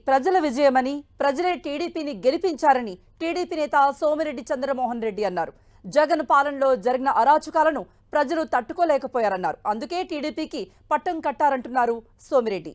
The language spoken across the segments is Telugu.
ప్రజల విజయమని, ప్రజలే టీడీపీని గెలిపించారని టీడీపీ నేత సోమిరెడ్డి చంద్రమోహన్ రెడ్డి అన్నారు. జగన్ పాలనలో జరిగిన అరాచకాలను ప్రజలు తట్టుకోలేకపోయారన్నారు. అందుకే టీడీపీకి పట్టం కట్టారంటున్నారు సోమిరెడ్డి.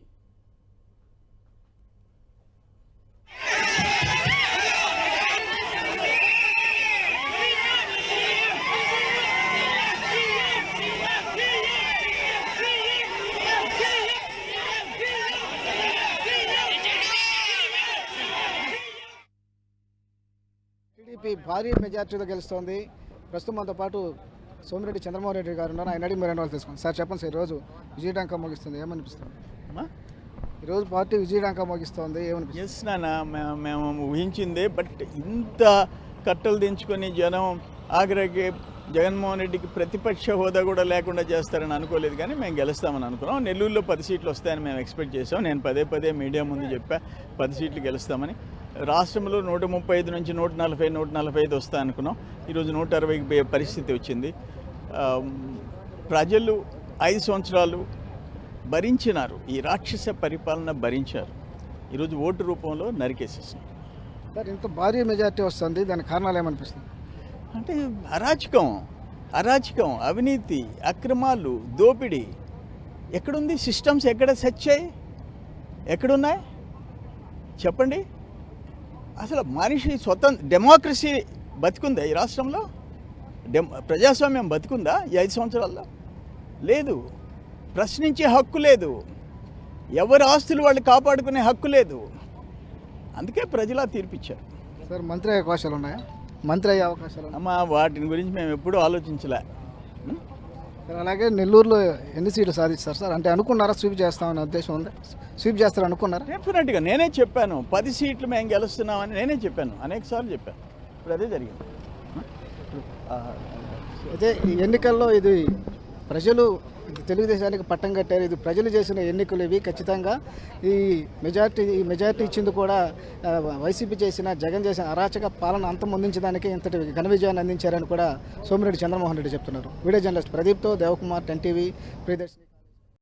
టీడీపీ భారీ మెజార్టీతో గెలుస్తోంది. ప్రస్తుతం మనతో పాటు సోమిరెడ్డి చంద్రమోహన్ రెడ్డి గారు ఉన్నారు. ఆయన అడిగి మీరు రెండు వాళ్ళు తెలుసుకోండి. సార్ చెప్పండి సార్, ఈరోజు విజయడంకా మోగిస్తుంది, ఏమనిపిస్తుంది? ఈరోజు పార్టీ విజయడంకా మోగిస్తోంది, ఏమనిపిస్తుంది? ఎస్ నాన్న, మేము ఊహించిందే. బట్ ఇంత కట్టలు దించుకొని జనం ఆఖరికి జగన్మోహన్ రెడ్డికి ప్రతిపక్ష హోదా కూడా లేకుండా చేస్తారని అనుకోలేదు, కానీ మేము గెలుస్తామని అనుకున్నాం. నెల్లూరులో 10 సీట్లు వస్తాయని మేము ఎక్స్పెక్ట్ చేసాం. నేను పదే మీడియా ముందు చెప్పా 10 సీట్లు గెలుస్తామని. రాష్ట్రంలో 135 నుంచి 145 వస్తా అనుకున్నాం. ఈరోజు 160కి పోయే పరిస్థితి వచ్చింది. ప్రజలు 5 సంవత్సరాలు భరించినారు, ఈ రాక్షస పరిపాలన భరించారు. ఈరోజు ఓటు రూపంలో నరికేసేసాం. సార్, ఇంత భారీ మెజార్టీ వస్తుంది, దానికి కారణాలు ఏమనిపిస్తుంది? అంటే అరాచకం, అవినీతి, అక్రమాలు, దోపిడీ. ఎక్కడుంది? సిస్టమ్స్ ఎక్కడ సచ్చాయి? ఎక్కడున్నాయి చెప్పండి. అసలు మనిషి డెమోక్రసీ బతికుందా ఈ రాష్ట్రంలో? ప్రజాస్వామ్యం బతికుందా ఈ 5 సంవత్సరాల్లో? లేదు. ప్రశ్నించే హక్కు లేదు, ఎవరి ఆస్తులు వాళ్ళు కాపాడుకునే హక్కు లేదు. అందుకే ప్రజలా తీర్పిచ్చారు. సార్, మంత్రి అయ్యే అవకాశాలు ఉన్నాయా? మంత్రి అయ్యే అవకాశాలు అమ్మా, వాటిని గురించి మేము ఎప్పుడూ ఆలోచించలే. సార్, అలాగే నెల్లూరులో ఎన్ని సీట్లు సాధిస్తారు సార్? అంటే అనుకున్నారా స్వీప్ చేస్తామనే ఉద్దేశం ఉందా? స్వీప్ చేస్తారు అనుకున్నారా? డెఫినెట్గా నేనే చెప్పాను, 10 సీట్లు మేము గెలుస్తున్నామని నేనే చెప్పాను, అనేక సార్లు చెప్పాను. ఇప్పుడు అదే జరిగింది. అయితే ఈ ఎన్నికల్లో ఇది ప్రజలు తెలుగుదేశానికి పట్టం కట్టారు. ఇది ప్రజలు చేసిన ఎన్నికలు ఇవి. ఖచ్చితంగా ఈ మెజార్టీ ఇచ్చింది కూడా వైసీపీ చేసిన, జగన్ చేసిన అరాచక పాలన అంతమొందించడానికి ఇంతటి ఘన విజయాన్ని అందించారని కూడా సోమిరెడ్డి చంద్రమోహన్ రెడ్డి చెప్తున్నారు. వీడియో జర్నలిస్ట్ ప్రదీప్తో దేవకుమార్, 10 టీవీ, ప్రియదర్శిని.